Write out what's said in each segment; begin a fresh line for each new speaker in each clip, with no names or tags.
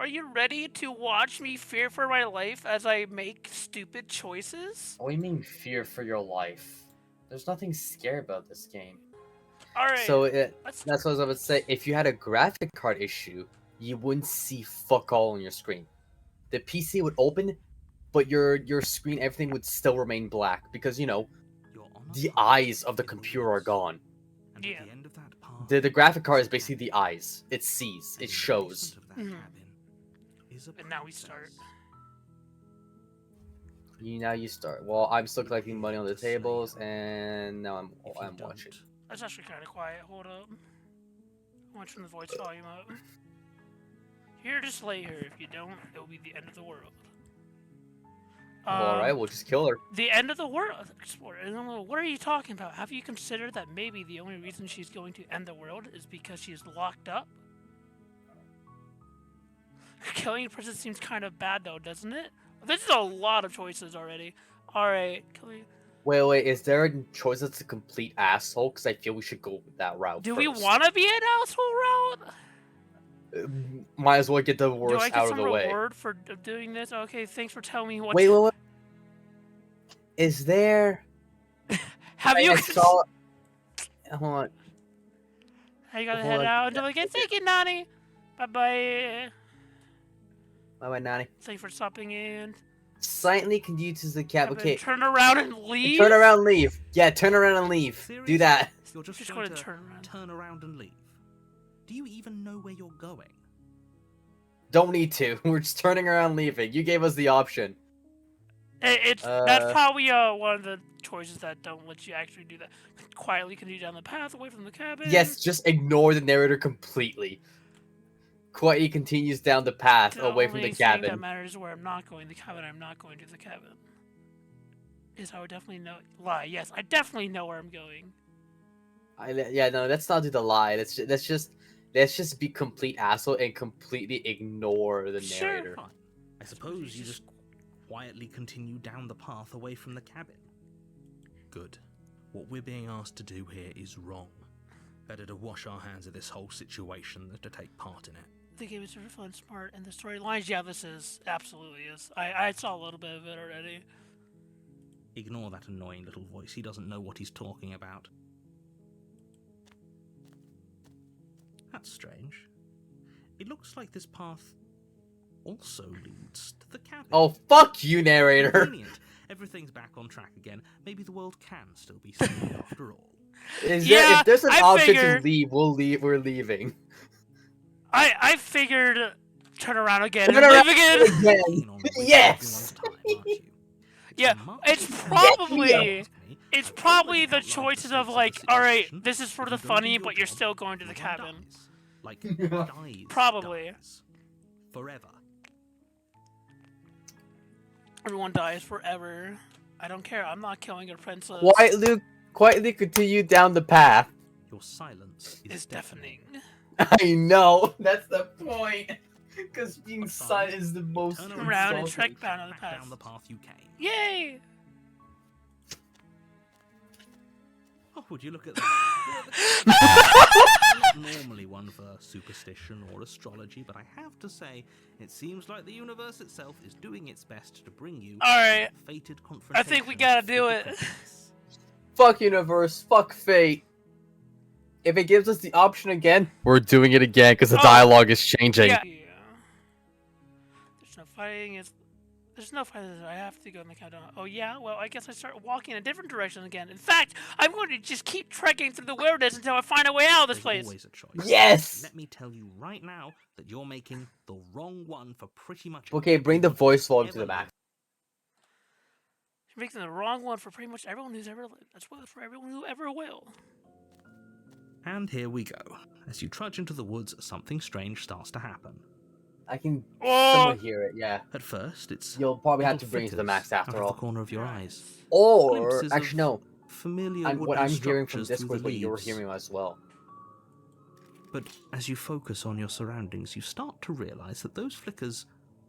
Are you ready to watch me fear for my life as I make stupid choices?
What do you mean fear for your life? There's nothing scary about this game.
Alright.
So
Let's
that's what I was about to say. If you had a graphic card issue, you wouldn't see fuck all on your screen. The PC would open, but your screen, everything would still remain black because, you know, the eyes of the computer are gone.
Yeah.
The graphic card is basically the eyes. It sees, it shows.
And now we start.
Now you start. Well, I'm still collecting money on the tables, and now I'm watching.
That's actually kind of quiet. Hold up. I want to turn the voice volume up. Here to slay her. If you don't, it'll be the end of the world.
Alright, we'll just kill her.
The end of the world? Explorer, what are you talking about? Have you considered that maybe the only reason she's going to end the world is because she's locked up? Killing a person seems kind of bad though, doesn't it? This is a lot of choices already. Alright, killing...
Wait, is there a choice that's a complete asshole? Because I feel we should go that route
Do
first.
we want to be an asshole route?
Might as well get the worst
out of the way. Do I get some reward for doing this? Okay, thanks for telling me what...
Wait. Is there...
Have you...
Hold on.
I gotta head out until I get taken, Nani. Bye-bye.
Bye-bye, Nani.
Thanks for stopping in.
Silently can you use the cab? Okay.
Turn around and leave?
Turn around and leave. Yeah, turn around and leave.
Seriously?
Do that.
You're just
going
to
to
turn around and leave. Do you even know where you're going?
Don't need to. We're just turning around and leaving. You gave us the option.
That's probably one of the choices that don't let you actually do that. Quietly continue down the path away from the cabin.
Yes, just ignore the narrator completely. Quietly continues down the path away from the cabin.
The only thing that matters is where I'm not going. The cabin. I'm not going to the cabin. Is I would definitely know. Lie. Yes, I definitely know where I'm going.
Yeah, no, let's not do the lie. Let's just be complete asshole and completely ignore the narrator.
Fine. I suppose you just quietly continue down the path away from the cabin. Good. What we're being asked to do here is wrong. Better to wash our hands of this whole situation than to take part in it.
The game is super fun, smart, and the storylines. Yeah, this is absolutely is. I saw a little bit of it already.
Ignore that annoying little voice. He doesn't know what he's talking about. That's strange. It looks like this path also leads to the cabin.
Oh, fuck you, narrator!
Convenient. Everything's back on track again. Maybe the world can still be saved after all.
If there's an option to leave, we'll leave. We're leaving.
I figured turn around again and live again.
Yes.
Yeah, it's probably the choices of like, all right, this is for the funny, but you're still going to the cabin.
Like
probably.
Forever.
Everyone dies forever. I don't care. I'm not killing a princess.
Quietly continue down the path.
Your silence
is deafening.
I know. That's the point. Because being silent is the most.
Turn around and trek down
the path you came.
Yay!
Oh, would you look at that? Not normally one for superstition or astrology, but I have to say, it seems like the universe itself is doing its best to bring you
a
fated confrontation.
I think we gotta do it.
Fuck universe, fuck fate. If it gives us the option again, we're doing it again because the dialogue is changing.
Yeah. There's no fighting. There's no fighting. I have to go in the countdown. Oh yeah? Well, I guess I start walking in a different direction again. In fact, I'm going to just keep trekking through the wilderness until I find a way out of this place.
Always a choice.
Yes!
Let me tell you right now that you're making the wrong one for pretty much...
Okay, bring the voice volume to the max.
You're making the wrong one for pretty much everyone who's ever lived, as well as for everyone who ever will.
And here we go. As you trudge into the woods, something strange starts to happen.
I can somewhat hear it, yeah.
At first, it's...
You'll probably have to bring it to the max after all.
Out of the corner of your eyes.
Or, actually no.
Familiar
what I'm hearing from Discord is what you're hearing as well.
But as you focus on your surroundings, you start to realize that those flickers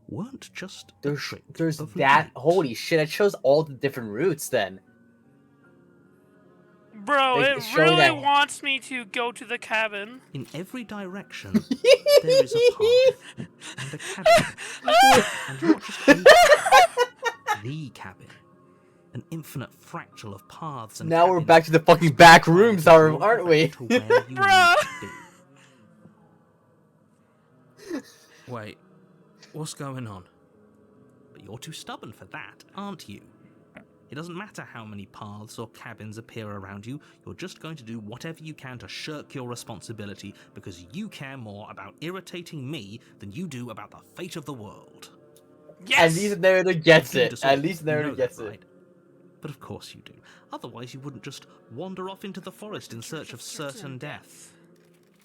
weren't just
there's that. Holy shit! It shows all the different routes then.
Bro, it really wants me to go to the cabin.
In every direction, there is a path. and a cabin. And not just a the cabin. An infinite fractal of paths and
Now we're
cabins
back to the fucking back rooms, aren't we?
to where you
Bruh.
need to be. Wait, what's going on? But you're too stubborn for that, aren't you? It doesn't matter how many paths or cabins appear around you, you're just going to do whatever you can to shirk your responsibility because you care more about irritating me than you do about the fate of the world.
Yes.
At least Narrator gets
You're
it.
disordered,
At least
you
Narrator
know
gets
that,
it.
right? But of course you do. Otherwise you wouldn't just wander off into the forest in search of certain death.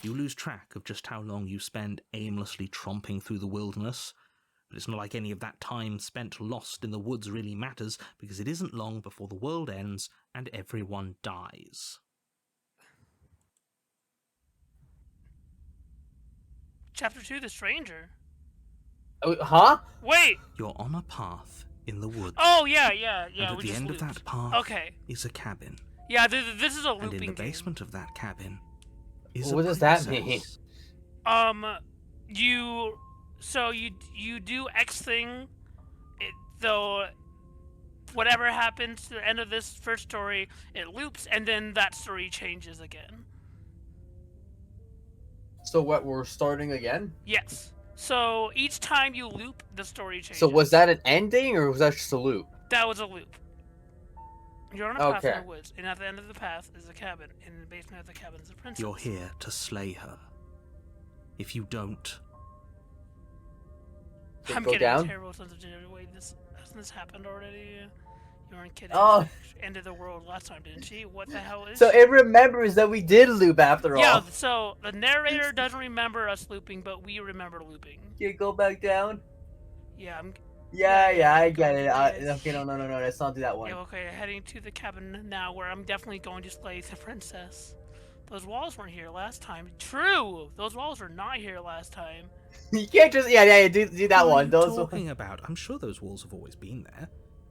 You lose track of just how long you spend aimlessly tromping through the wilderness. But it's not like any of that time spent lost in the woods really matters, because it isn't long before the world ends and everyone dies.
Chapter 2, The Stranger.
Oh, huh?
Wait.
You're on a path in the woods.
Oh, yeah.
And at
We
the
just
end of
looped.
that path
Okay.
is a cabin.
Yeah, this is a
And
looping
in the
game.
basement of that cabin is
What
a
does that
princess.
mean?
You do X thing, though. Whatever happens to the end of this first story, it loops, and then that story changes again.
So what? We're starting again?
Yes. So each time you loop, the story changes.
So was that an ending or was that just a loop?
That was a loop. You're on a path in
Okay.
the woods, and at the end of the path is a cabin. In the basement of the cabin is a princess.
You're here to slay her. If you don't,
I'm
Go
getting
down?
a terrible sense of wait, hasn't this happened already? You weren't kidding.
Oh.
She ended the world last time, didn't she? What the hell is
So
she?
it remembers that we did loop after
Yeah,
all.
so the narrator doesn't remember us looping, but we remember looping.
Can you go back down?
Yeah, I'm
Yeah, I get it.
Yeah.
Okay, no, let's not do that one.
yeah, okay, heading to the cabin now where I'm definitely going to slay the princess. Those walls weren't here last time. True! Those walls were not here last time.
You can't just do that
what
one.
are you
Those
talking about? I'm sure those walls have always been there.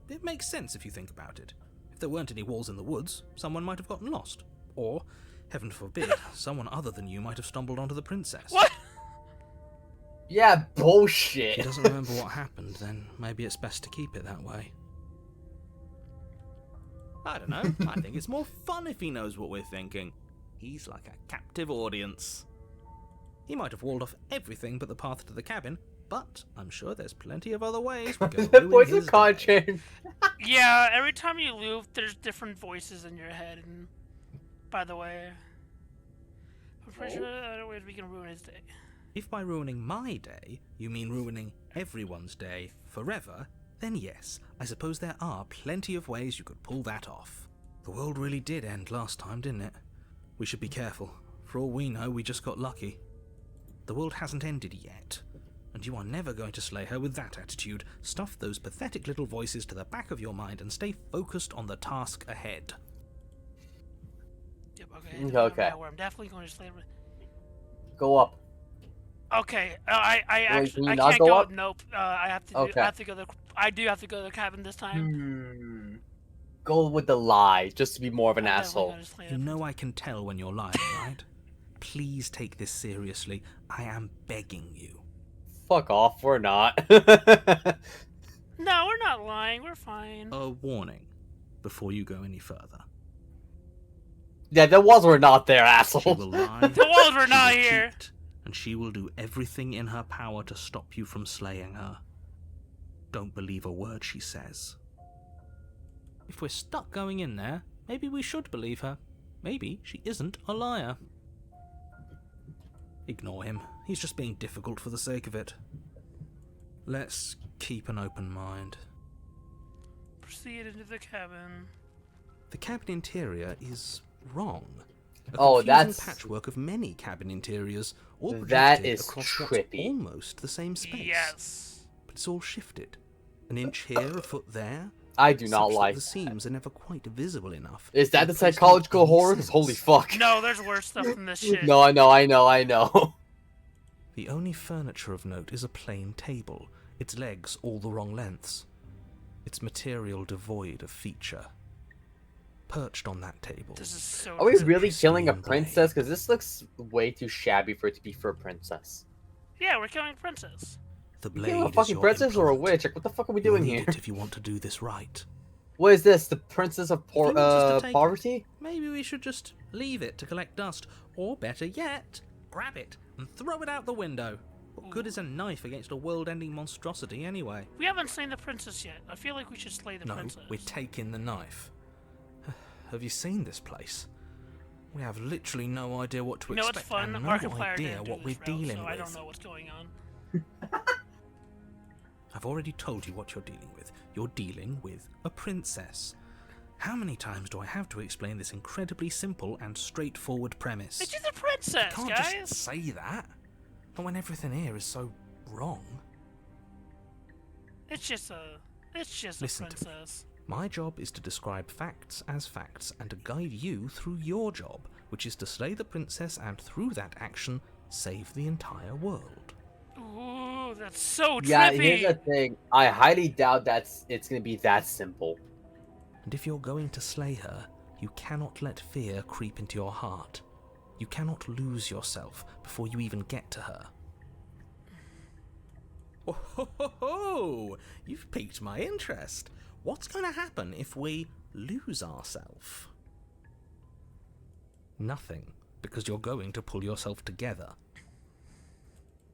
It makes sense if you think about it. If there weren't any walls in the woods, someone might have gotten lost. Or, heaven forbid, someone other than you might have stumbled onto the princess.
What?
Yeah,
If
bullshit.
he doesn't remember what happened, then maybe it's best to keep it that way. I don't know. I think it's more fun if he knows what we're thinking. He's like a captive audience. He might have walled off everything but the path to the cabin, but I'm sure there's plenty of other ways we can
The
ruin
voice
his
of
day.
Contrary.
Yeah, every time you loop, there's different voices in your head. And by the way, I'm pretty sure there are other ways we can ruin his day.
If by ruining my day, you mean ruining everyone's day forever, then yes, I suppose there are plenty of ways you could pull that off. The world really did end last time, didn't it? We should be careful. For all we know, we just got lucky. The world hasn't ended yet, and you are never going to slay her with that attitude. Stuff those pathetic little voices to the back of your mind and stay focused on the task ahead.
Yep,
Okay.
I'm definitely going to slay him.
Go up.
Okay, I actually
can you
I
not
can't
go
go.
up?
Nope. I have to.
Okay.
I have to go. I do have to go to the cabin this time.
Hmm. Go with the lie, just to be more of an
I'm definitely
asshole.
gonna slay
You
the
know I can tell when you're lying, right? Please take this seriously. I am begging you.
Fuck off, we're not.
No, we're not lying. We're fine.
A warning before you go any further.
Yeah, the walls were not there,
She
asshole.
will lie.
The walls were
she
not
will
here.
cheat, and she will do everything in her power to stop you from slaying her. Don't believe a word she says. If we're stuck going in there, maybe we should believe her. Maybe she isn't a liar. Ignore him. He's just being difficult for the sake of it. Let's keep an open mind.
Proceed into the cabin.
The cabin interior is wrong. A
Oh,
confusing
that's-
patchwork of many cabin interiors, all
That
projected
is
across
trippy.
what's almost the same space.
Yes.
But it's all shifted. An inch here, a foot there.
I do not
such that
like
the seams are never quite visible enough.
Is that
to
the
place them
psychological
in
horror?
sense.
Holy fuck.
No, there's worse stuff than this shit.
No, I know.
The only furniture of note is a plain table, its legs all the wrong lengths, its material devoid of feature. Perched on that table,
This is so.
Are we
It's a
really killing a
pristine
princess?
blade.
Because this looks way too shabby for it to be for a princess.
Yeah, we're killing a princess.
The
You
blade
a
is
fucking
your
princess or a
implement.
witch? Like, what the fuck are we
You'll
doing
need
here?
it if you want to do this right.
What is this? The princess of
If he wants us to take it,
poverty?
Maybe we should just leave it to collect dust, or better yet, grab it and throw it out the window. What good is a knife against a world-ending monstrosity anyway?
We haven't slain the princess yet. I feel like we should slay the
No,
princess.
we're taking the knife. Have you seen this place? We have literally no idea what to
You know what's
expect
fun?
and no
Markiplier
idea
didn't do
what we're
this route,
dealing
so
with.
I don't know what's going on.
I've already told you what you're dealing with. You're dealing with a princess. How many times do I have to explain this incredibly simple and straightforward premise?
It's just a princess,
Can't
guys.
just say that. Not when everything here is so wrong.
It's just a
Listen to me.
princess.
My job is to describe facts as facts and to guide you through your job, which is to slay the princess and through that action, save the entire world.
Ooh, that's so
Yeah,
trippy.
here's the thing. I highly doubt it's gonna be that simple.
And if you're going to slay her, you cannot let fear creep into your heart. You cannot lose yourself before you even get to her. Oh, ho, ho, ho. You've piqued my interest. What's going to happen if we lose ourselves? Nothing, because you're going to pull yourself together.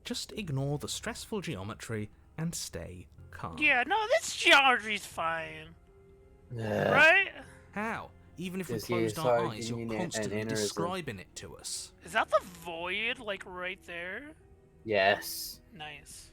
Just ignore the stressful geometry and stay calm.
Yeah, no, this geometry's fine,
Ugh.
right?
How? Even if we
Just
closed
get
our eyes,
started
you're
in an
constantly
aneurysm.
describing it to us.
Is that the void, like right there?
Yes.
Nice.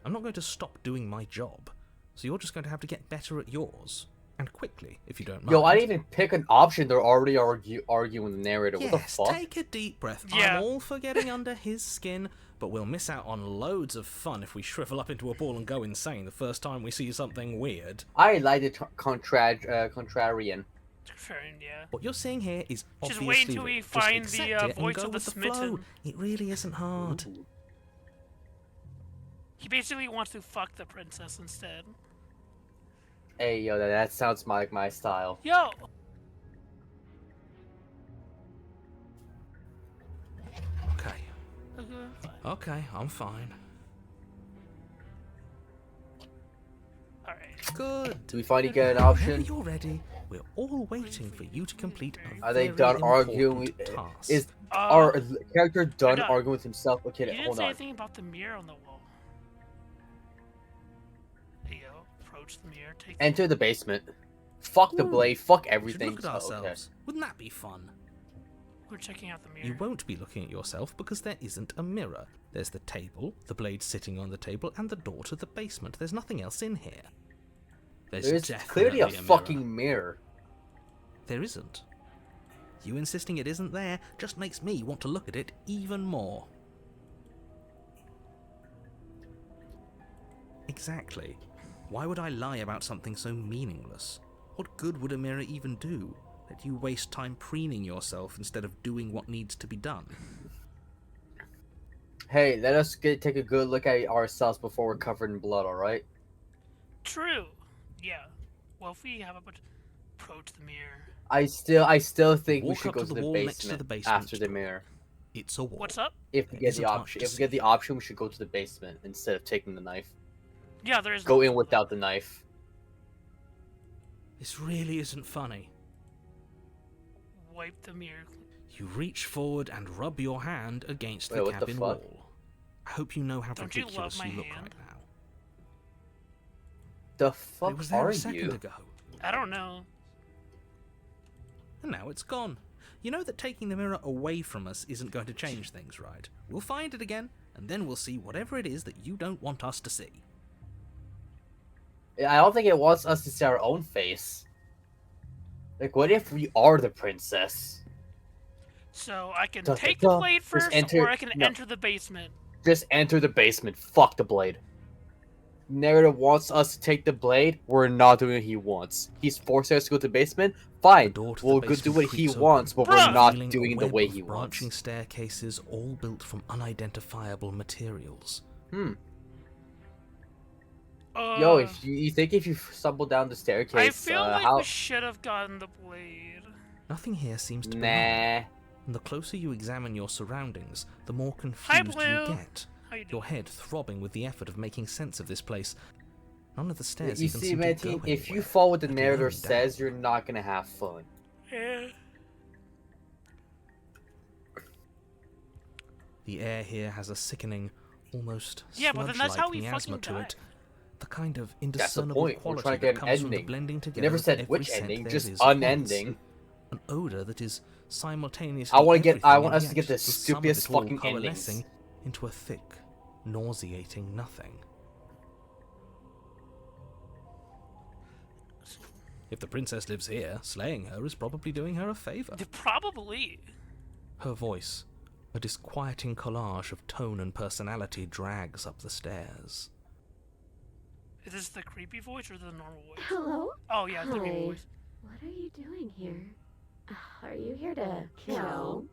I'm not going to stop doing my job, so you're just going to have to get better at yours. And quickly, if you don't mind.
Yo, I didn't even pick an option. They're already arguing the narrator. What the
Yes,
fuck?
take a deep breath.
Yeah.
I'm all for getting under his skin, but we'll miss out on loads of fun if we shrivel up into a ball and go insane the first time we see something weird.
I like the contrarian.
Confirmed, yeah.
What you're seeing here is
Just
obviously
wait till we
real. Just
find
accept
the
it and
voice
go
of the
with the
smitten.
flow. It really isn't hard.
Ooh.
He basically wants to fuck the princess instead.
Hey, yo, that sounds like my style.
Yo!
Okay. Okay, I'm fine.
Alright.
Good.
Do we finally get an
Whenever
option?
you're ready, we're all waiting for you to complete a
Are they
very
done
important
arguing?
task.
Is our character done
done.
arguing with himself?
you
Okay,
didn't
hold
say
on.
anything about the mirror on the wall. Hey, yo, approach the mirror, take
Enter the basement. Fuck the
Ooh,
blade. Fuck
We should
everything.
look at
Oh,
ourselves. Wouldn't that be fun?
We're checking out the mirror.
You won't be looking at yourself because there isn't a mirror. There's the table, the blade sitting on the table, and the door to the basement. There's nothing else in here.
There's
definitely
clearly a
mirror.
fucking mirror.
There isn't. You insisting it isn't there just makes me want to look at it even more. Exactly. Why would I lie about something so meaningless? What good would a mirror even do? Let you waste time preening yourself instead of doing what needs to be done.
Hey, let us take a good look at ourselves before we're covered in blood, alright?
True. Yeah. Well, if we have a bunch... Approach the mirror.
I still think we
Walk
should
up
go
to
to
the
the
wall next to
basement,
the basement
after the
door.
mirror.
It's a wall.
What's up?
If we
There
get
isn't
the
much
option,
to
if we get
see.
the option, we should go to the basement instead of taking the knife.
Yeah, there is
Go
no
in
problem.
without the knife.
This really isn't funny.
Wipe the mirror.
You reach forward and rub your hand against
Wait,
the
what the
cabin
fuck?
wall. I hope you know how
Don't you love
ridiculous
my
you look
hand?
right now.
The
It
fuck
was there
are
a second
you?
ago,
I don't know.
and now it's gone. You know that taking the mirror away from us isn't going to change things, right? We'll find it again, and then we'll see whatever it is that you don't want us to see.
I don't think it wants us to see our own face. Like, what if we are the princess?
So I can
Duh,
take
duh,
the blade
just
first,
enter-
or I can
no.
enter the basement.
Just enter the basement. Fuck the blade. Narrative wants us to take the blade. We're not doing what he wants. He's forcing us to go to the basement. Fine,
The door to the
we'll go do
basement
what he
creaks open,
wants, but we're
Bruh.
not
revealing a
doing it the
web
way
of
he
branching
wants.
staircases, all built from unidentifiable materials.
Yo, if you think if you stumble down the staircase,
I feel like
how?
we should have gotten the blade.
Nothing here seems to be wrong.
Nah.
And the closer you examine your surroundings, the more
Hi,
confused
Blue.
you get.
How How you doing?
your head throbbing with the effort of making sense of this place. None of the stairs
You
even
see,
seem to
Martine,
go
if you
anywhere,
follow what the
let
narrator
alone
says,
down.
you're not gonna have fun.
Yeah.
The air here has a sickening, almost
Yeah, but then that's how
sludge-like
we
miasma
fucking
to
die.
it. The kind of
That's the
indiscernible
point. We're
quality
trying to
that
get an
comes from the
ending.
blending
You
together
never
of
said
every
which
scent
ending,
there
just
is at once.
unending.
An odor that is simultaneously
I want
everything,
us
and
to get
yet
the
with some of
stupidest
it all
fucking
coalescing
endings.
into a thick, nauseating nothing. If the princess lives here, slaying her is probably doing her a favor.
Probably.
Her voice, a disquieting collage of tone and personality, drags up the stairs.
Is this the creepy voice or the normal voice?
Hello?
Oh yeah, it's the creepy
Hi.
voice.
What are you doing here? Are you here to kill?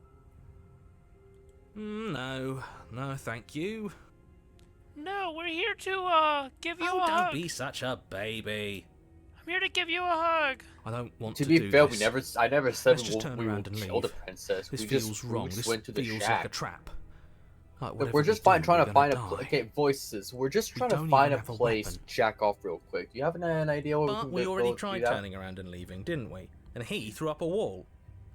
No, thank you.
No, we're here to give you a
Don't
hug.
be such a baby.
I'm here to give you a hug.
I don't want
To
to
be
do
fair,
this.
I never said
Let's just turn
we
around
would
and
kill the
leave.
princess.
This
we
feels
just,
wrong.
We just
This
went to the
feels
shack.
like a trap. Like
Look,
whatever
we're
we
just
do,
trying
we're
to find
gonna
a
die.
okay voices. We're just
We
trying to
don't
find a
even have a
place
weapon.
to jack off real quick. Do you have an idea where we
But
can
we
go
already
do
tried
that?
turning around and leaving, didn't we? And he threw up a wall.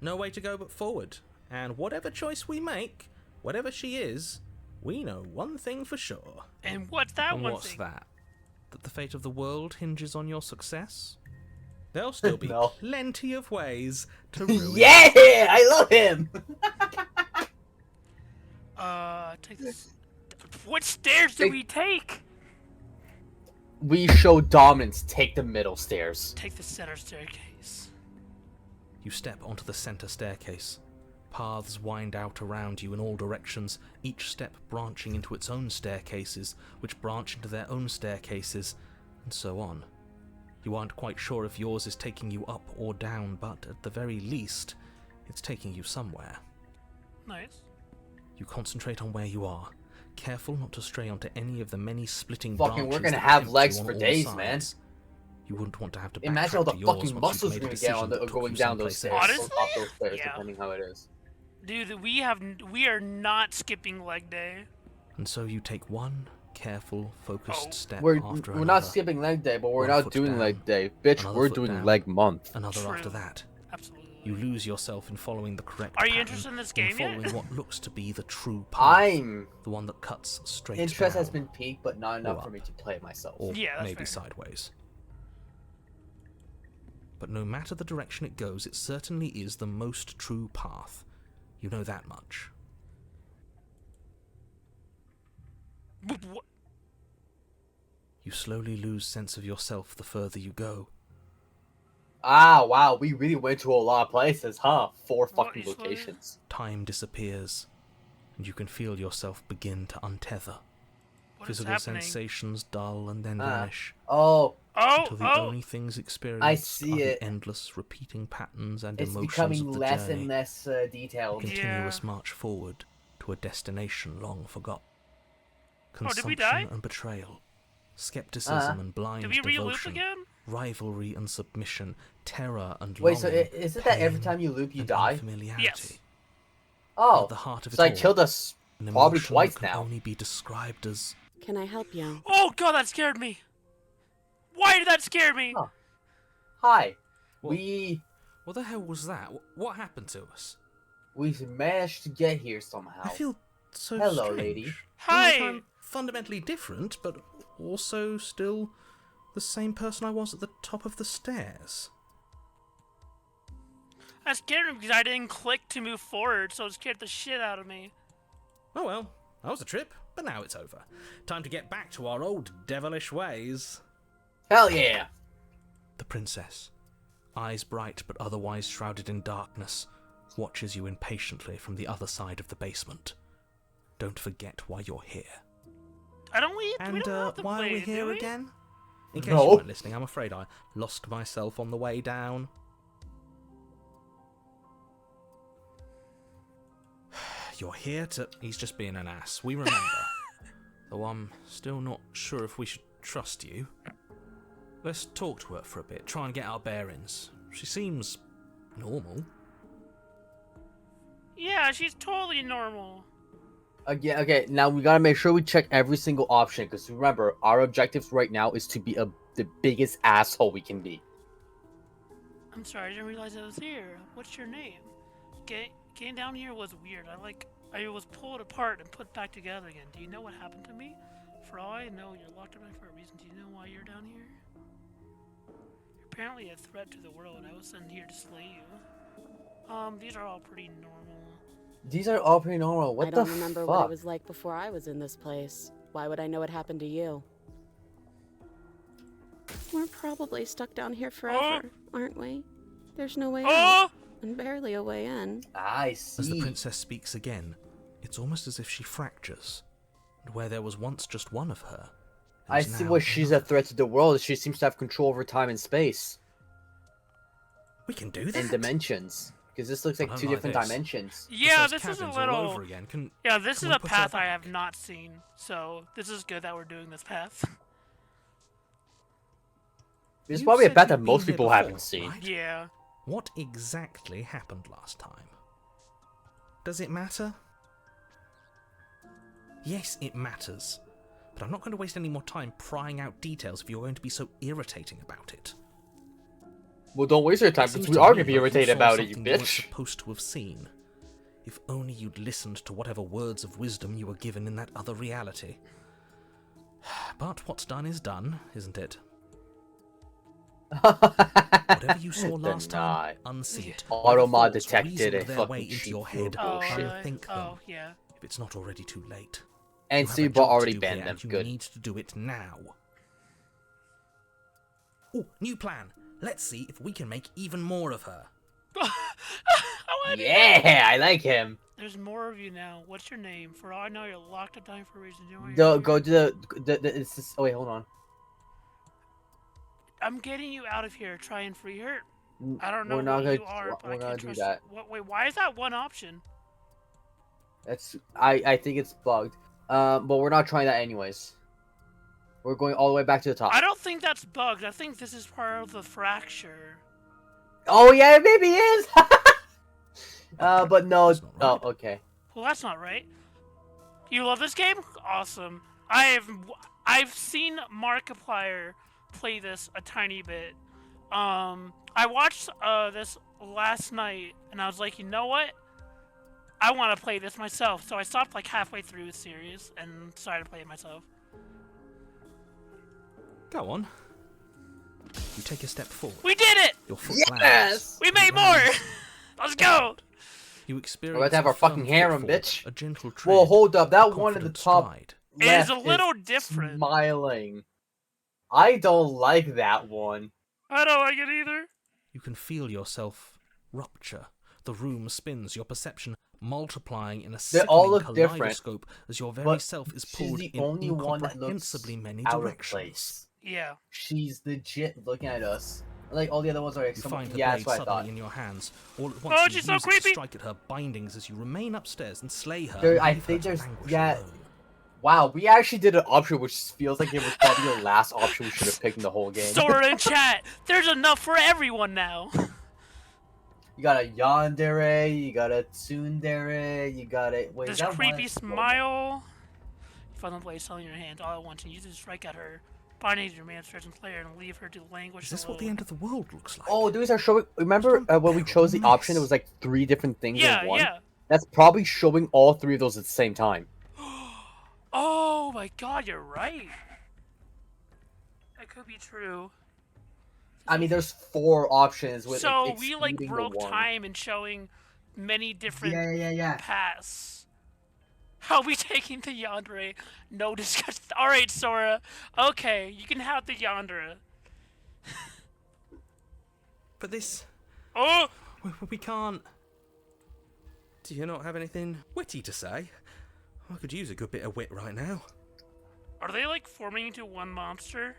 No way to go but forward. And whatever choice we make, whatever she is, we know one thing for sure.
And what's that
And
one
what's
thing?
that? That the fate of the world hinges on your success? There'll still be
No.
plenty of ways to ruin
Yeah, I love him.
Take this. What stairs do
Take-
we take?
We show dominance. Take the middle stairs.
Take the center staircase.
You step onto the center staircase. Paths wind out around you in all directions, each step branching into its own staircases, which branch into their own staircases, and so on. You aren't quite sure if yours is taking you up or down, but at the very least, it's taking you somewhere.
Nice.
You concentrate on where you are, careful not to stray onto any of the many splitting
Fucking,
branches
we're gonna
that
have
tempt
legs
you on
for
all
days, man.
sides. You wouldn't want to have to
Imagine all
backtrack
the
to yours
fucking
once
muscles
you've
we're
made a
gonna get
decision that took
going
you
down those
someplace
stairs.
else.
Honestly?
Or up those stairs,
Yeah.
depending how it is.
Dude, we are not skipping leg day.
And so you take one careful, focused
Oh.
step
We're
after
not
another.
skipping leg day, but we're
One
not
foot
doing
down,
leg day, bitch.
another
We're
foot
doing
down.
leg month.
Another
True.
after that.
Absolutely.
You lose yourself in following the correct
Are you
pattern,
interested in this
in
game yet?
following what looks to be the true path,
I'm
the one that cuts straight
interest
down,
has been peaked, but not enough
Or
for me
up.
to play it myself.
or
Yeah, that's
maybe
fair.
sideways. But no matter the direction it goes, it certainly is the most true path. You know that much.
What?
You slowly lose sense of yourself the further you go.
Ah, wow, we really went to a lot of places, huh? 4
What,
fucking
you slowly-
locations.
Time disappears, and you can feel yourself begin to untether.
What is
Physical
happening?
sensations dull and then
Ah.
vanish,
Oh,
Oh,
until the
oh.
only things experienced
see
are
it.
the endless repeating patterns and
it's
emotions
becoming
of the
less
journey.
and less
A
detailed.
continuous
Yeah.
march forward to a destination long forgot.
Oh, did we
Consumption
die?
and betrayal, skepticism and blind
Did we re-loop
devotion,
again?
rivalry and submission, terror and
Wait, so
longing,
is it that every
pain
time you loop, you
and
die?
unfamiliarity.
Yes.
Oh,
At the heart of it
so I
all,
killed us
an
probably
emotion
twice
that can
now.
only be described as
Can I help you?
Oh god, that scared me. Why did that scare me?
Oh. Hi.
What? What the hell was that? What happened to us?
We managed to get here somehow.
I feel so
Hello,
strange.
lady.
Feels
Hi.
like I'm fundamentally different, but also still the same person I was at the top of the stairs.
That scared me because I didn't click to move forward, so it scared the shit out of me.
Oh well, that was a trip, but now it's over. Time to get back to our old devilish ways.
Hell yeah.
The princess, eyes bright but otherwise shrouded in darkness, watches you impatiently from the other side of the basement. Don't forget why you're here.
I don't we
And
don't have to
why
play
are we
it,
here
do we?
again? In case
No.
you weren't listening, I'm afraid I lost myself on the way down. You're here to... He's just being an ass. We remember. Though I'm still not sure if we should trust you. Let's talk to her for a bit, try and get our bearings. She seems normal.
Yeah, she's totally normal.
Again, okay. Now we gotta make sure we check every single option because remember, our objectives right now is to be the biggest asshole we can be.
I'm sorry, I didn't realize I was here. What's your name? Getting down here was weird. I was pulled apart and put back together again. Do you know what happened to me? For all I know, you're locked up in for a reason. Do you know why you're down here? You're apparently a threat to the world. I was sent here to slay you. These are all pretty normal.
These are all pretty normal. What
I
the
don't remember
fuck?
what it was like before I was in this place. Why would I know what happened to you? We're probably stuck down here forever, aren't we? There's no way out, and barely a way in.
I
As the
see.
princess speaks again, it's almost as if she fractures. And where there was once just one of her,
I
there's
see
now
why she's a
another.
threat to the world. She seems to have control over time and space
We can do that.
and dimensions. Because this looks like
But
two
unlike
different
this.
dimensions.
Yeah,
Besides
this is a
cabins all over
little.
again. Can
Yeah, this
can
is
we
a
push her
path I
back?
have not seen. So this is good that we're doing this path.
It's
You
probably a
said
path
you'd
that
been
most
here
people
before,
haven't seen.
right?
Yeah.
What exactly happened last time? Does it matter? Yes, it matters. But I'm not going to waste any more time prying out details if you're going to be so irritating about it.
Well, don't waste your time
It
because
seems
we
to
are
me
gonna be
like
irritated
saw
about it, you
something weren't
bitch.
supposed to have seen. If only you'd listened to whatever words of wisdom you were given in that other reality. But what's done is done, isn't it? Whatever you saw last time, unsee it. Whatever
Automod
thoughts
detected a
reasoned their
fucking
way into
cheap
your
food
head,
Oh,
bullshit.
unthink them.
oh, yeah.
If it's not already too late.
And
You have a
Seabot
job to
already
do
banned
here,
them.
and you
Good.
need to do it now. Oh, new plan. Let's see if we can make even more of her.
Yeah, I like him.
There's more of you now. What's your name? For all I know, you're locked up down for a reason. Do you know why you're
Go
here?
go to the it's just, oh wait, hold on.
I'm getting you out of here. Try and free her. I don't know
We're not
what
gonna
you are, but
we're
I
gonna
can't
do
trust.
that.
Wait, why is that one option?
That's I think it's bugged. But we're not trying that anyways. We're going all the way back to the top.
I don't think that's bugged. I think this is part of the fracture.
Oh yeah, it maybe is. But no.
That's not right.
Oh, okay.
Well, that's not right. You love this game? Awesome. I've seen Markiplier play this a tiny bit. I watched this last night, and I was like, you know what? I want to play this myself. So I stopped like halfway through the series and started to play it myself.
Go on. You take a step forward.
We did it!
Your foot
Yes!
lands.
We made more! Let's go!
You experience
We're about to have
a
our fucking
firm
harem,
footfall,
bitch.
A gentle tread.
Well, hold up. That
a
one at the
confident
top
stride.
It is
left
a little different.
Smiling. I don't like that one.
I don't like it either.
You can feel yourself rupture. The room spins, your perception multiplying in a
They all
sickening
look different,
kaleidoscope as your very
but
self is
She's
pulled
the
in
only one that looks
incomprehensibly many
out of
directions.
place.
Yeah.
She's legit looking at us. Like all the other ones are like
You
some.
find the
Yeah,
blade
that's what I
suddenly
thought.
in your hands. All at once
Oh,
you
she's so
use it to
creepy.
strike at her bindings as you remain upstairs and slay her.
There-
and
I
leave
think
her to
there's-
languish
yeah.
alone.
Wow, we actually did an option which feels like it was probably the last option we should have picked in the whole game.
Sora in chat. There's enough for everyone now.
You got a yandere, you got a tsundere, you got a wait.
This
is that
creepy
one?
smile. You find the blade still in your hand all at once and use it to strike at her. Binding your man's and player and leave her to languish
Is this
alone.
what the end of the world looks like?
Oh, these are showing. Remember when we chose the option? It was like 3 different things
Yeah,
in one.
yeah.
That's probably showing all 3 of those at the same time.
Oh my god, you're right. That could be true.
I mean, there's 4 options with.
So we like
excluding the
broke
one.
time and showing many different
Yeah.
paths. How we taking the Yandere? No discussion. Alright, Sora. Okay, you can have the Yandere.
But this...
Oh!
We can't... Do you not have anything witty to say? I could use a good bit of wit right now.
Are they like forming into one monster?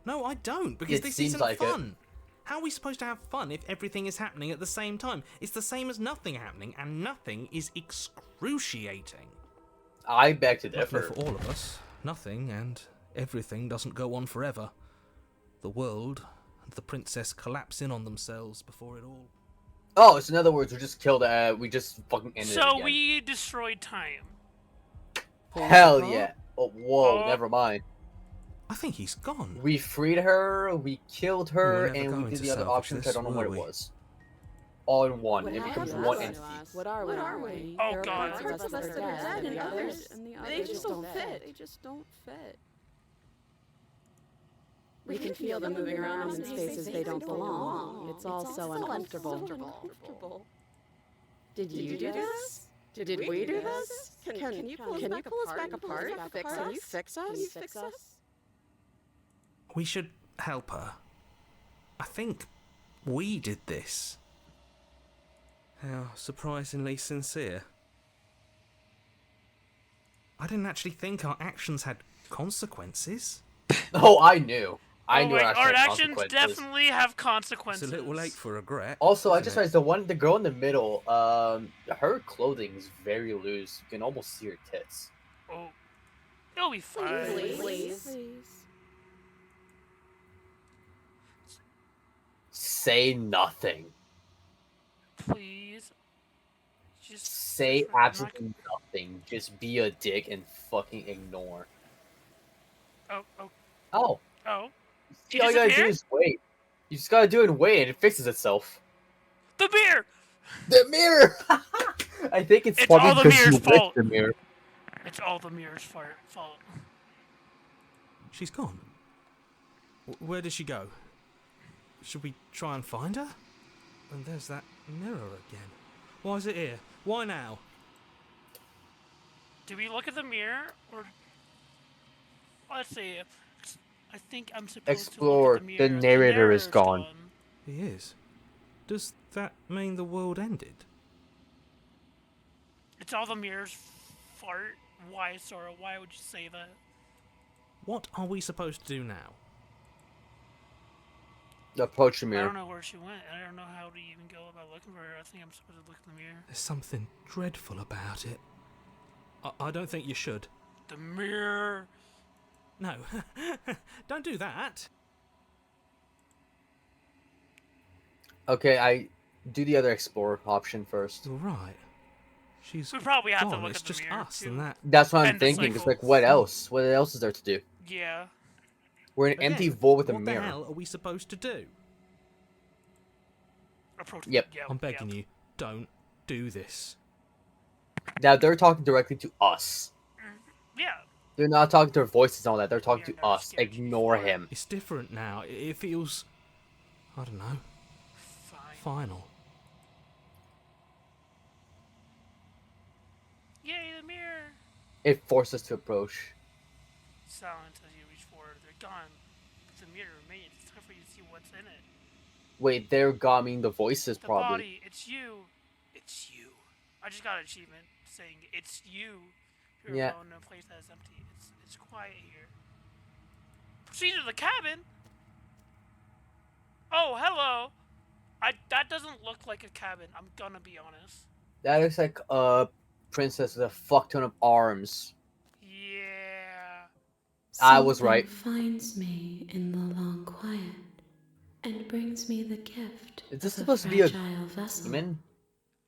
No, I don't, because
It
this
seems
isn't
like it.
fun. How are we supposed to have fun if everything is happening at the same time? It's the same as nothing happening, and nothing is excruciating.
I beg to
Luckily
differ.
for all of us, nothing and everything doesn't go on forever. The world and the princess collapse in on themselves before it all.
Oh, so in other words, we just killed. We just fucking ended it
So
again.
we destroyed time.
Hell
Paul?
yeah. Oh, whoa,
Oh.
never mind.
I think he's gone.
We freed her, we killed
We were
her,
never
and we
going
did
to
the other
salvage
option, which I
this,
don't know what
were
it
we?
was. All in one.
What
It becomes
happened
one
to
entity.
us? What are we?
Oh,
There are
God.
parts of us that are dead, and others, they just don't fit. They just don't fit. We can feel them moving around in spaces they don't belong. It's all so uncomfortable. Did you do this? Did we do this? Can you pull us back apart? Can you fix us?
We should help her. I think we did this. How surprisingly sincere. I didn't actually think our actions had consequences.
Oh, I knew. I
Oh,
knew
wait,
our
our
actions
actions definitely have
It's
consequences.
a little late for regret.
Also, I
isn't
just
it?
realized the girl in the middle, her clothing is very loose. You can almost see her tits.
Oh, it'll be fine.
Please.
Say nothing.
Please. Just
Say
I'm not
absolutely nothing. Just be a dick and fucking ignore.
Oh, oh,
Oh.
oh.
See, all you gotta do
disappeared?
is wait. You just gotta do it and wait, and it fixes itself.
The beer!
The mirror! I think it's
It's
probably
all the
because you
mirror's
licked
fault.
the mirror.
It's all the mirror's fault.
She's gone. Where did she go? Should we try and find her? And there's that mirror again. Why is it here? Why now?
Do we look at the mirror, or... Let's see. I think I'm supposed
Explore.
to look at the
The
mirror.
narrator is
narrator's
gone.
He is. Does that mean the world ended?
It's all the mirror's fart. Why, Sora? Why would you say that?
What are we supposed to do now?
Approach the
I
mirror.
don't know where she went. I don't know how to even go about looking for her. I think I'm supposed to look in the mirror.
There's something dreadful about it. I don't think you should.
The mirror.
No. Don't do that.
Okay, I do the other explore option first.
You're right. She's
We probably have to
gone.
look
It's
at the
just
mirror,
us
too.
and that.
That's what I'm
End the
thinking. It's
cycle.
like, what else? What else is there to do?
Yeah.
We're an
Again,
empty void with a
what
mirror.
the hell are we supposed to do?
Approach.
Yep.
I'm begging you, don't do this.
Now they're talking directly to us.
Yeah.
They're not talking to our voices and all that. They're talking
Mirror
to
never
us.
scared you
Ignore
before.
him.
It's different now. It feels, I don't know,
Fine.
final.
Yay, the mirror.
It forces us to approach.
Silence as you reach forward. They're gone. But the mirror remains. It's time for you to see what's in it.
Wait, they're gomming the voices
The
probably.
body. It's you. It's you. I just got an achievement saying it's you. You're
Yeah.
alone in a place that is empty. It's quiet here. Proceed to the cabin. Oh, hello. That doesn't look like a cabin. I'm gonna be honest.
That looks like a princess with a fuck ton of arms.
Yeah.
I was right.
Finds me in the long quiet and brings me the gift
Is this
of
supposed to be a
fragile vessel.
demon?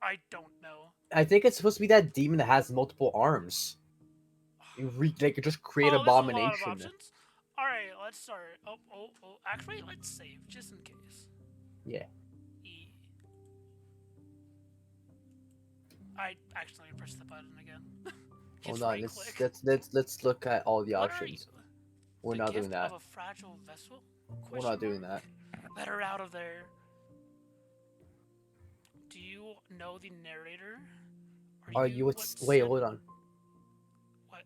I don't know.
I think it's supposed to be that demon that has multiple arms. They could just create
Oh, there's a lot of
abomination.
options. All right, let's start. Oh. Actually, let's save just in case.
Yeah.
E. I accidentally pressed the button again.
Hold
Just
on,
right-click.
let's look at all the
What are
options.
you?
We're
The
not
gift
doing that.
Of a fragile vessel?
We're not doing that.
Let her out of there. Do you know the narrator?
Are you
what
wait,
sent-
hold on.
What?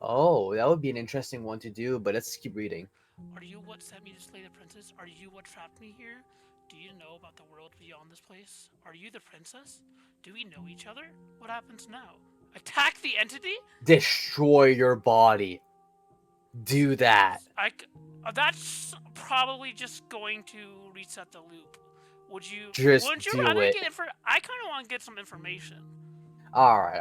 Oh, that would be an interesting one to do, but let's keep reading.
Are you what sent me to slay the princess? Are you what trapped me here? Do you know about the world beyond this place? Are you the princess? Do we know each other? What happens now? Attack the entity?
Destroy your body. Do that.
That's probably just going to reset the loop. Would you?
Just
wouldn't you
do
rather
it.
get I kind of want to get some information,
Alright.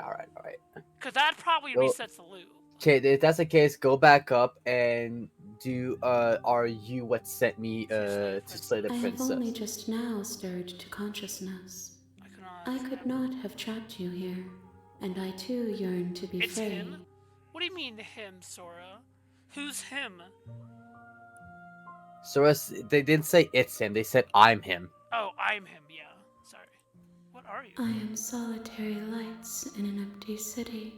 cause that probably
Well-
resets the loop.
Okay, if that's the case, go back up and do are you what sent me to slay the
I have only
princess?
just now stirred to consciousness.
I could not.
I could not have trapped you here. and I too yearn to be
It's
free.
him? What do you mean him, Sora? Who's him?
Sora, they didn't say it's him. They said I'm him.
Oh, I'm him, yeah. Sorry. What are you?
I am solitary lights in an empty city.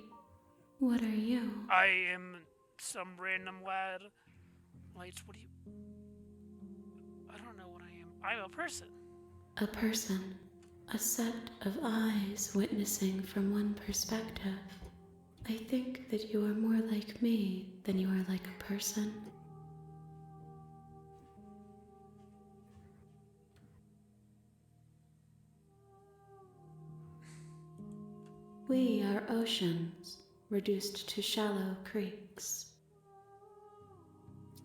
What are you?
I am some random lad. Lights, what do you... I don't know what I am. I'm a person.
A person. A set of eyes witnessing from one perspective. I think that you are more like me than you are like a person. We are oceans, reduced to shallow creeks.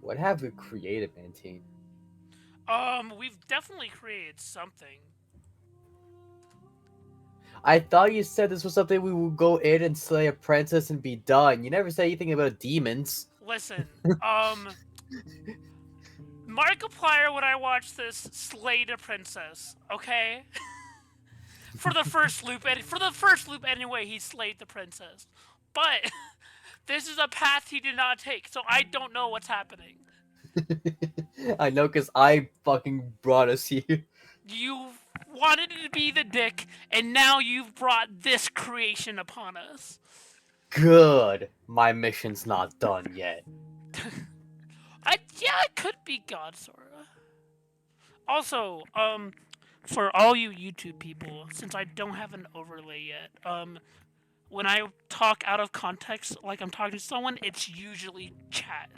What have we created, Mantine?
We've definitely created something.
I thought you said this was something we would go in and slay a princess and be done. You never said anything about demons.
Listen, Markiplier, when I watched this, slayed a princess, okay? For the first loop anyway, he slayed the princess. But this is a path he did not take, so I don't know what's happening.
I know, because I fucking brought us here.
You wanted to be the dick, and now you've brought this creation upon us.
Good. My mission's not done yet.
I could be God, Sora. Also, for all you YouTube people, since I don't have an overlay yet, when I talk out of context, like I'm talking to someone, it's usually chat.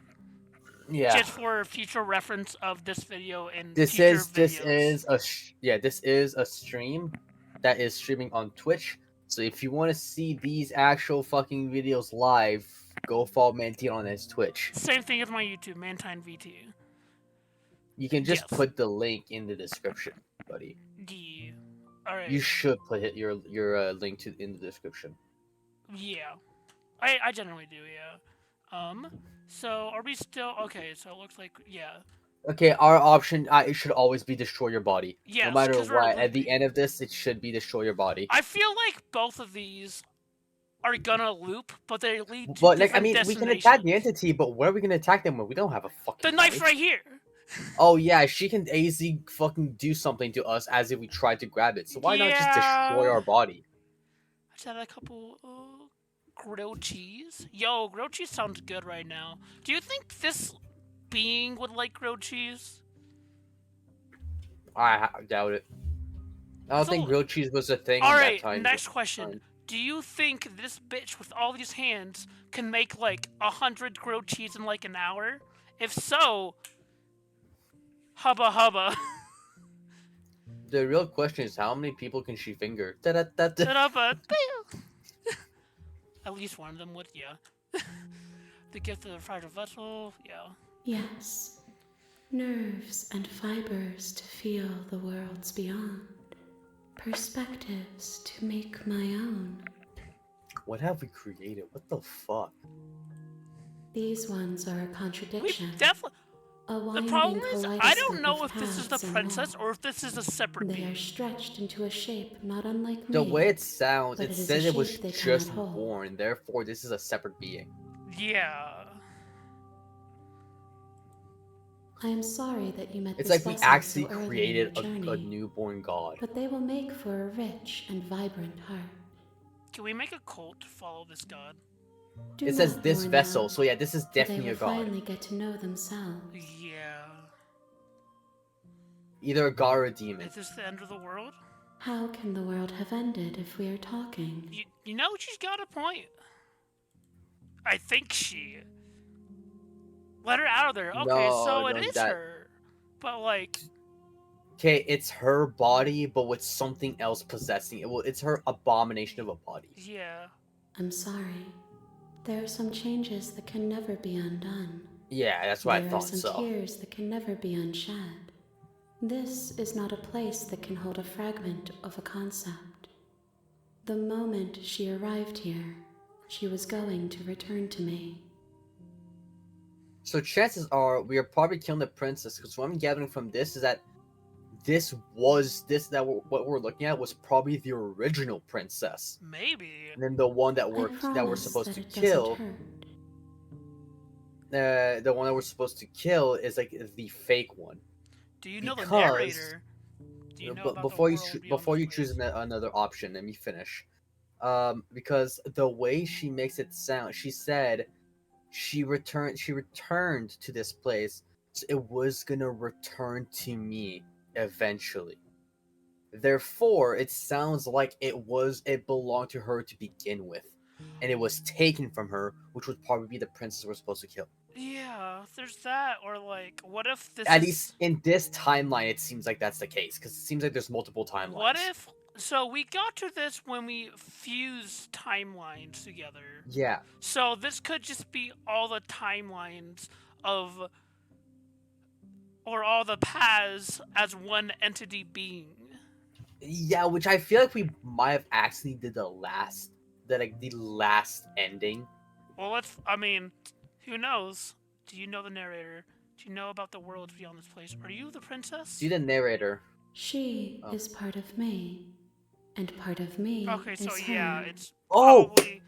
Yeah.
Just for future reference of this video and
This
future
is
videos.
this is a stream that is streaming on Twitch. So if you want to see these actual fucking videos live, go follow Mantine on his Twitch.
Same thing as my YouTube, Mantine VT.
You can just
Yes.
put the link in the description, buddy.
Yeah. Alright.
You should put your link in the description.
Yeah. I generally do, yeah. So are we still okay, so it looks like yeah.
Okay, our option it should always be destroy your body.
Yes,
no matter
'cause we're
what, at the
looping.
end of this, it should be destroy your body.
I feel like both of these are gonna loop, but they lead to
But like,
different
we can attack the
destinations.
entity, but where are we gonna attack them when we don't have a fucking
The knife
knife?
right here.
Oh yeah, she can easily fucking do something to us as if we tried to grab it. So why not just destroy
Yeah.
our body?
I just had a couple grilled cheese. Yo, grilled cheese sounds good right now. Do you think this being would like grilled cheese?
I doubt it. I don't
So-
think grilled cheese was a thing at that
Alright,
time.
next question. Do you think this bitch with all these hands can make like 100 grilled cheese in like an hour? If so, hubba hubba.
The real question is how many people can she finger? Da-da-da-da.
Set up a At least one of them would, yeah. The gift of the fragile vessel, yeah.
Yes, nerves and fibers to feel the worlds beyond, perspectives to make my own.
What have we created? What the fuck?
These ones are a
We
contradiction.
definitely.
A
The
winding
problem is, I
kaleidoscope
don't know
of
if this is the
paths and
princess
more.
or if this is a separate
They
being.
are stretched into a shape not unlike
The
me.
way it sounds,
but
it
it is
says
a
it was
shape they
just
cannot hold.
born, therefore this is a separate being.
Yeah.
I am sorry that you met
It's
this
like we
vessel
actually
so early in
created
your journey,
a newborn god.
but they will make for a rich and vibrant heart.
Can we make a cult to follow this god?
Do
It says
not
this
mourn
vessel,
now,
so yeah, this is
for they
definitely a
will
god.
finally get to know themselves.
Yeah.
Either a god or a demon.
Is this the end of the world?
How can the world have ended if we are talking?
You know, she's got a point. I think she. Let her out of there. Okay, so it is her. But, like.
Okay, it's her body, but with something else possessing it. Well, it's her abomination of a body.
Yeah.
I'm sorry. There are some changes that can never be undone.
Yeah, that's what I
There are
thought
some
so.
tears that can never be unshed. This is not a place that can hold a fragment of a concept. The moment she arrived here, she was going to return to me.
So chances are we are probably killing the princess, because what I'm gathering from this is that what we're looking at was probably the original princess,
Maybe.
and then the one that
I
we're
promise
supposed
that
to
it doesn't
kill.
hurt.
The one that we're supposed to kill is like the fake one.
Do you know the
Because-
narrator? Do you know
But
about
before
the
you
world beyond
before
this
you choose
place?
another option, let me finish. Because the way she makes it sound, she said she returned to this place, so it was gonna return to me eventually. Therefore, it sounds like it belonged to her to begin with, and it was taken from her, which would probably be the princess we're supposed to kill.
Yeah, there's that, or like, what if this
At
is...
least in this timeline, it seems like that's the case, because it seems like there's multiple timelines.
What if... So we got to this when we fused timelines together.
Yeah.
So this could just be all the timelines of... Or all the paths as one entity being.
Yeah, which I feel like we might have actually did the last ending.
Well, let's... I mean, who knows? Do you know the narrator? Do you know about the worlds beyond this place? Are you the princess?
See the narrator.
She
Oh.
is part of me, and part of me
Okay, so
is
yeah,
her.
it's
Oh,
probably...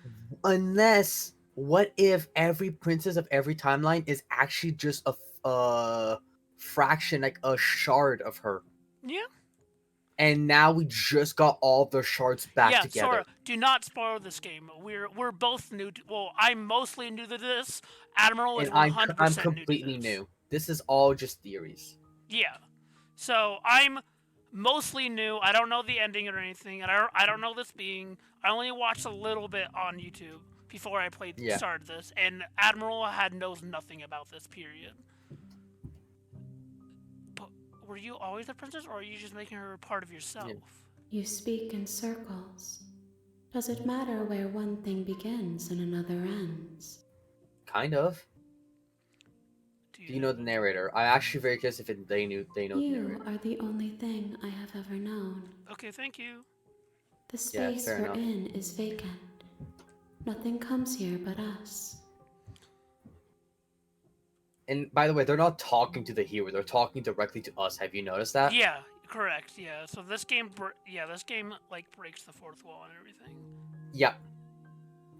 unless what if every princess of every timeline is actually just a fraction, like a shard of her,
Yeah.
and now we just got all the shards back
Yeah,
together.
Sora, do not spoil this game. We're both new to... Well, I'm mostly new to this. Admiral is
And
100%
I'm
new
completely
to this.
new. This is all just theories.
Yeah. So I'm mostly new. I don't know the ending or anything, and I don't know this being. I only watched a little bit on YouTube before I started this, and Admiral knows nothing about this period. But were you always a princess, or are you just making her a part of yourself?
Yeah.
You speak in circles. Does it matter where one thing begins and another ends?
Kind of. Do you know the narrator? I'm actually very curious if they know the
You
narrator.
are the only thing I have ever known.
Okay, thank you.
The
Yeah,
space
fair
we're
enough.
in is vacant. Nothing comes here but us.
And by the way, they're not talking to the hero; they're talking directly to us. Have you noticed that?
Yeah, correct. Yeah. So this game, this game like breaks the fourth wall and everything.
Yeah.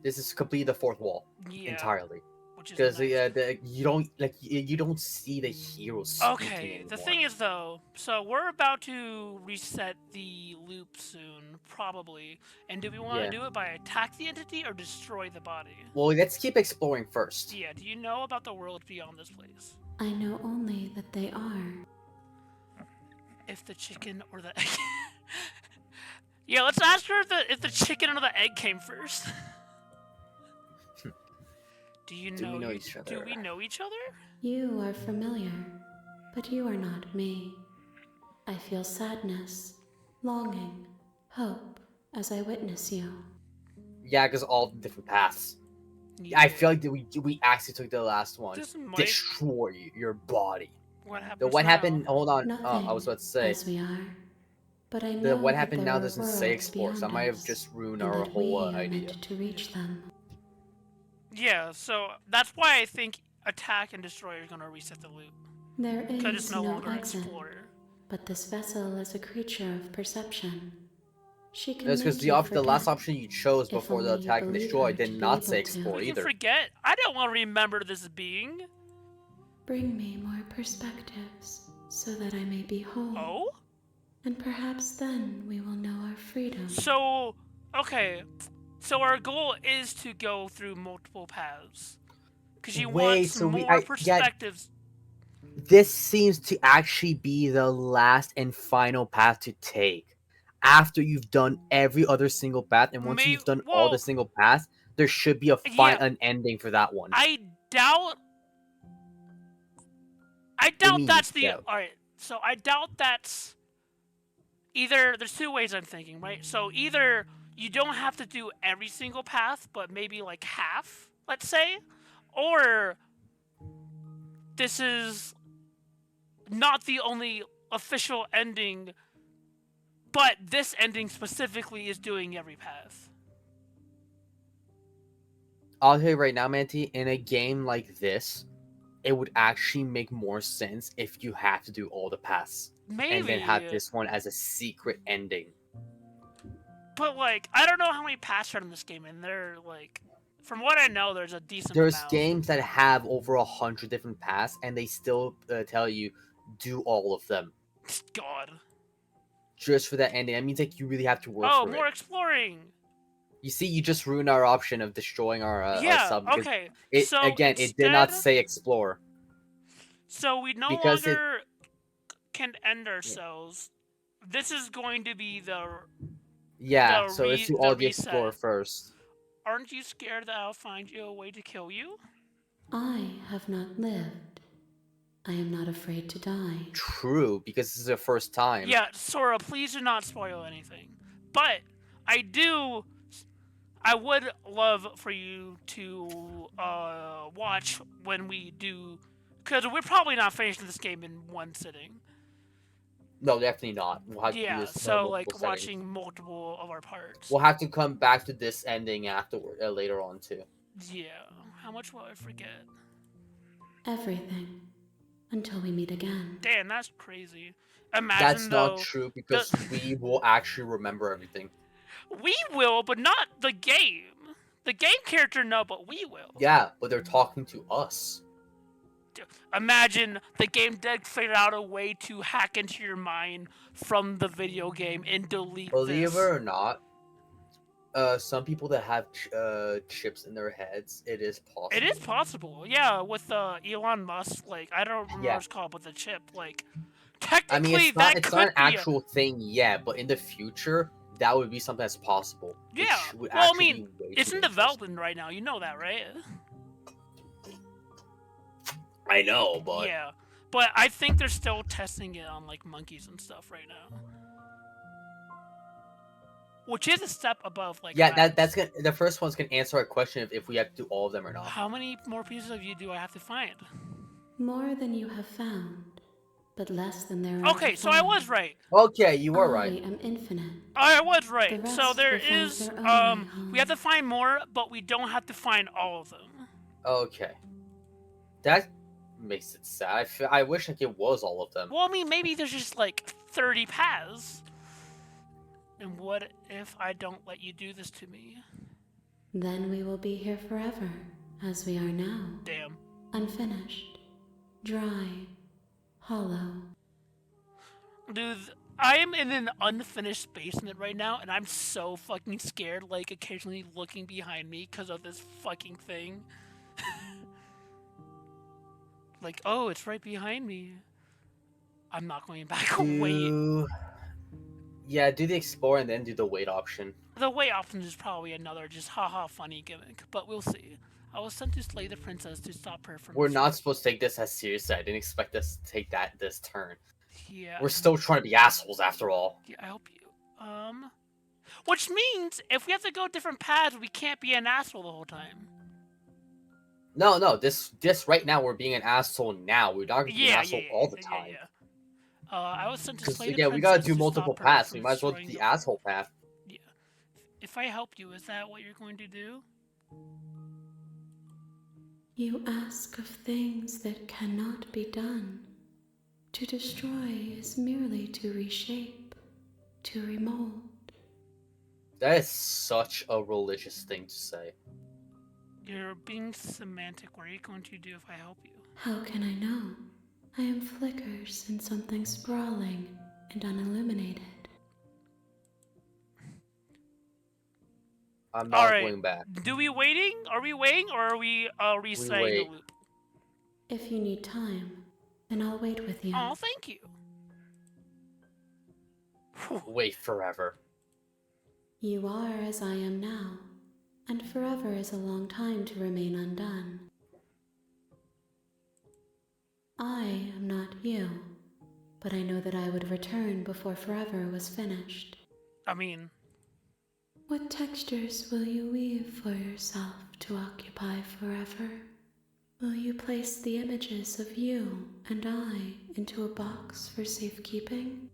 This is completely the fourth wall
Yeah.
entirely.
Which is
Because
nice.
you don't see the hero speaking
Okay,
anymore.
the thing is though, so we're about to reset the loop soon, probably. And do we want to
Yeah.
do it by attack the entity or destroy the body?
Well, let's keep exploring first.
Yeah, do you know about the world beyond this place?
I know only that they are.
If the chicken or the egg... Yeah, let's ask her if the chicken or the egg came first. Do you
Do we
know
know
you-
each other?
Do we know each other?
You are familiar, but you are not me. I feel sadness, longing, hope as I witness you.
Yeah, because all the different paths.
Yeah.
I feel like that we actually took the last one.
This might...
Destroy your body.
What happens
The what
now?
happened? Hold on.
Nothing,
I was about to say
as we are. But I know
the what
that
happened
there
now
are
doesn't say
worlds
explore, so I
beyond
might have
us,
just ruined
and
our
that
whole
we are
idea.
meant to reach them.
Yeah, so that's why I think attack and destroy is gonna reset the loop.
There
Because it's
is
no
no
longer
exit,
explorer.
but this vessel is a creature of perception. She can
That's because
make you
the last
forget.
option you chose
If
before the
only you
attack and
believe
destroy
her
did
to be
not say
able to.
explore
We can
either.
forget. I don't want to remember this being.
Bring me more perspectives, so that I may be whole.
Oh?
And perhaps then we will know our freedom.
So, okay. So our goal is to go through multiple paths. Because you
Wait,
want
so
some
we-
more
I- yeah.
perspectives.
This seems to actually be the last and final path to take. After you've done every other single path, and once you've done all
well,
the single paths, there should be an ending for that one.
I doubt that's the...
doubt?
Alright, so I doubt that's... Either... There's two ways I'm thinking, right? So either you don't have to do every single path, but maybe like half, let's say. Or this is not the only official ending, but this ending specifically is doing every path.
I'll tell you right now, Manti, in a game like this, it would actually make more sense if you have to do all the paths.
Maybe.
and then have this one as a secret ending.
But like, I don't know how many paths are in this game, and they're like, from what I know, there's a decent
There's
amount.
games that have over 100 different paths, and they still tell you do all of them
God.
just for that ending. That means like you really have to work
Oh,
for
more
it.
exploring.
You see, you just ruined our option of destroying our sub. Because
Okay.
It
So
again, it did not
instead-
say explore.
So we no
because it-
longer can end ourselves. This is going to be the.
Yeah,
The
so let's do
the
all the
reset.
explore first.
Aren't you scared that I'll find you a way to kill you?
I have not lived. I am not afraid to die.
True, because this is the first time.
Yeah, Sora, please do not spoil anything. But I would love for you to watch when we do, because we're probably not finishing this game in one sitting.
No, definitely not. We'll have to do
Yeah,
this,
so
multiple
like
settings.
watching multiple of our parts.
We'll have to come back to this ending afterward, later on too.
Yeah, how much will I forget?
Everything. Until we meet again.
Damn, that's crazy. Imagine
That's
though,
not true because we will actually remember everything.
we will, but not the game. The game character no, but we will.
Yeah, but they're talking to us.
Imagine the game did figure out a way to hack into your mind from the video game and delete
Believe
this.
it or not, some people that have chips in their heads, it is possible.
It is possible, yeah. With Elon Musk, like I don't remember
Yeah.
what it's called, but the chip, like technically
I mean, it's
that
not, it's
could
not an
be
actual thing yet, but in the future, that would be something that's possible. which
Yeah,
would
well, I
actually
mean,
be way
it's
too
in
dangerous.
development right now. You know that, right?
I know, but
Yeah, but I think they're still testing it on like monkeys and stuff right now, which is a step above like.
yeah,
rats.
that's gonna. The first one's gonna answer our question if we have to do all of them or not.
How many more pieces of you do I have to find?
More than you have found, but less than there are.
Okay,
to
so I
find.
was right.
Okay, you were right.
I am infinite.
I was right.
The
So
rest
there
will find
is
their own way home.
we have to find more, but we don't have to find all of them.
Okay, that makes it sad. I wish like it was all of them.
Well, I mean, maybe there's just like 30 paths. And what if I don't let you do this to me?
Then we will be here forever, as we are now.
Damn.
Unfinished. Dry. Hollow.
Dude, I am in an unfinished basement right now, and I'm so fucking scared, like, occasionally looking behind me because of this fucking thing. Like, oh, it's right behind me. I'm not going back. Wait.
Yeah, do the explore and then do the wait option.
The wait option is probably another just haha funny gimmick, but we'll see. I was sent to slay the princess to stop her from.
We're not supposed to take this as seriously. I didn't expect us to take this turn.
Yeah.
We're still trying to be assholes after all.
Yeah, I hope you. Which means if we have to go different paths, we can't be an asshole the whole time.
No, this right now we're being an asshole now. We're not gonna be an asshole all the time.
I was sent to
Because
slay the
yeah,
princess
we gotta do
to
multiple
stop her
paths.
from
We might as well do
destroying
the asshole path.
Yeah. If I help you, is that what you're going to do?
You ask of things that cannot be done. To destroy is merely to reshape, to remold.
That is such a religious thing to say.
You're being semantic. What are you going to do if I help you?
How can I know? I am flickers in something sprawling and unilluminated.
I'm not
Alright.
going back.
Do we waiting? Are we waiting, or are we resetting
wait.
the loop?
If you need time, then I'll wait with you.
Oh, thank you. Whew.
Wait forever.
You are as I am now, and forever is a long time to remain undone. I am not you, but I know that I would return before forever was finished.
I mean,
What textures will you weave for yourself to occupy forever? Will you place the images of you and I into a box for safekeeping?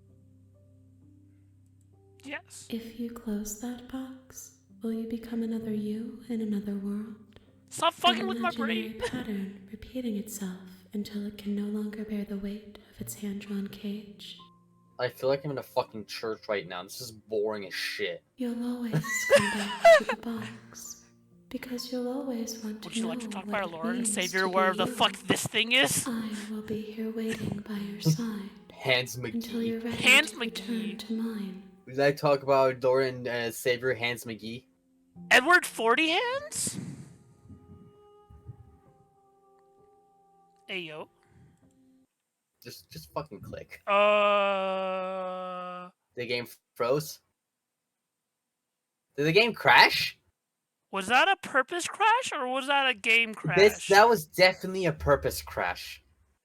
yes.
If you close that box, will you become another you in another world?
Stop fucking
An
with my
imaginary
brain.
pattern repeating itself until it can no longer bear the weight of its hand-drawn cage.
I feel like I'm in a fucking church right now. This is boring as shit.
You'll always come back to the box. Because you'll always want to
Would you
know
like to talk
what
by our
it
Lord and
means
Savior
to be
where the
you.
fuck this thing is?
I will be here waiting by your side
Hans
until you're
McGee.
ready
Hans
to return
McGee.
to mine.
Would I talk about Lord and Savior Hans McGee?
Edward 40 Hands? Hey, yo.
Just fucking click.
Uh...
The game froze. Did the game crash?
Was that a purpose crash or was that a game crash?
That was definitely a purpose crash.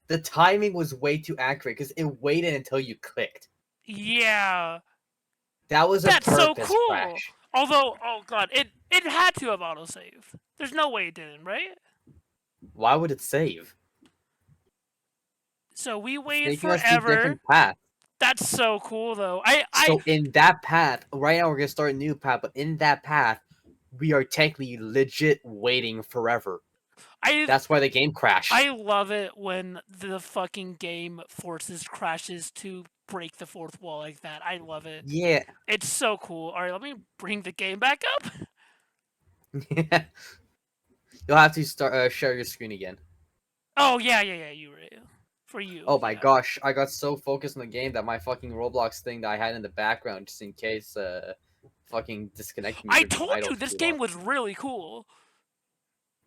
The timing was way too accurate because it waited until you clicked.
Yeah.
That was a
That's so
purpose
cool.
crash.
Although, oh god, it had to have autosaved. There's no way it didn't, right?
Why would it save?
So we
It's
waited
making us do
forever.
different paths.
That's so cool, though.
So in that path, right now we're gonna start a new path, but in that path, we are technically legit waiting forever. That's why the game crashed.
I love it when the fucking game forces crashes to break the fourth wall like that. I love it.
Yeah.
It's so cool. All right, let me bring the game back up.
You'll have to start share your screen again.
Oh yeah, you right. For you.
Oh my
yeah.
gosh, I got so focused on the game that my fucking Roblox thing that I had in the background just in case fucking disconnected me.
I
from the
told
idle
you this
too
game
long.
was really cool.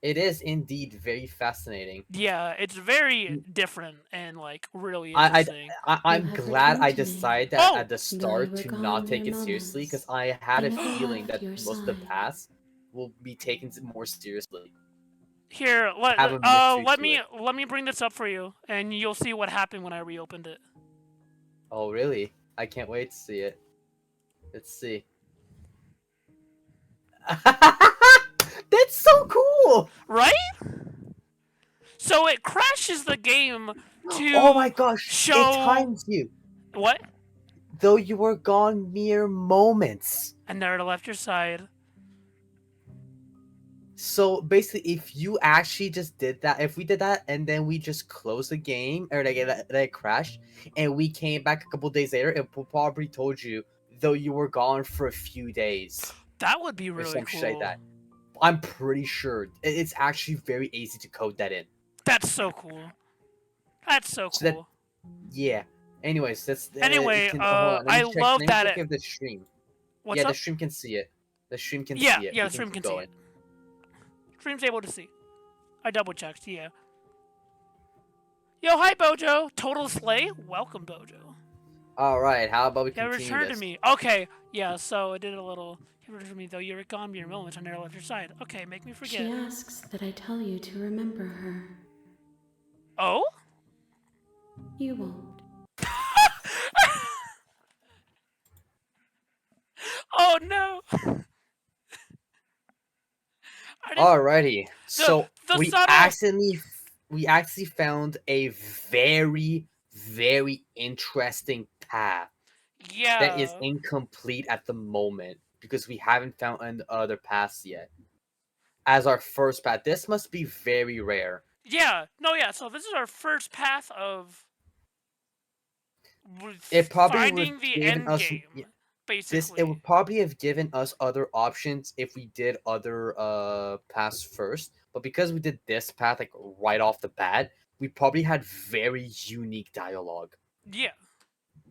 It is indeed very fascinating.
Yeah, it's very different and like really
I'm
interesting.
glad I decided that at the start
Though
to
we're
not
gone
take
mere
it seriously
moments,
because I had a
I never
feeling
left
that
your
most of the
side.
paths will be taken more seriously.
Here,
Have a mystery
let
to
me
it.
bring this up for you, and you'll see what happened when I reopened it.
Oh really? I can't wait to see it. Let's see. That's so cool!
Right? So it crashes the game to
Oh my gosh!
show
It times you.
what?
Though you were gone mere moments.
I never left your side.
So basically, if you actually just did that, if we did that and then we just closed the game or like it crashed, and we came back a couple days later, it probably told you though you were gone for a few days
That would be
or
really
some
cool.
shit like that. I'm pretty sure it's actually very easy to code that in.
That's so cool. That's so
So that-
cool.
Yeah. Anyways, that's
Anyway,
hold on, let me
I
check-
love
let me
that
check
it-
if the stream.
What's
Yeah,
up?
the stream can see it. The stream can
Yeah,
see it.
yeah,
We
the stream
keep
can see
going.
it. Stream's able to see. I double checked, yeah. Yo, hi Bojo! Total Slay? Welcome, Bojo.
Alright, how about we
Yeah,
continue
return
this?
to me. Okay, yeah, so I did a little... You returned to me, though you were gone mere moments, I never left your side. Okay, make me
She
forget.
asks that I tell you to remember her.
Oh?
You won't.
Oh no! I didn't-
Alrighty, so
the
we
subtle-
actually found a very, very interesting path
yeah.
that is incomplete at the moment because we haven't found any other paths yet. As our first path, this must be very rare.
Yeah, no, yeah, so this is our first path of...
It probably
finding
would
the
given
end
us
game,
it
basically.
would probably have given us other options if we did other paths first. But because we did this path like right off the bat, we probably had very unique dialogue.
Yeah.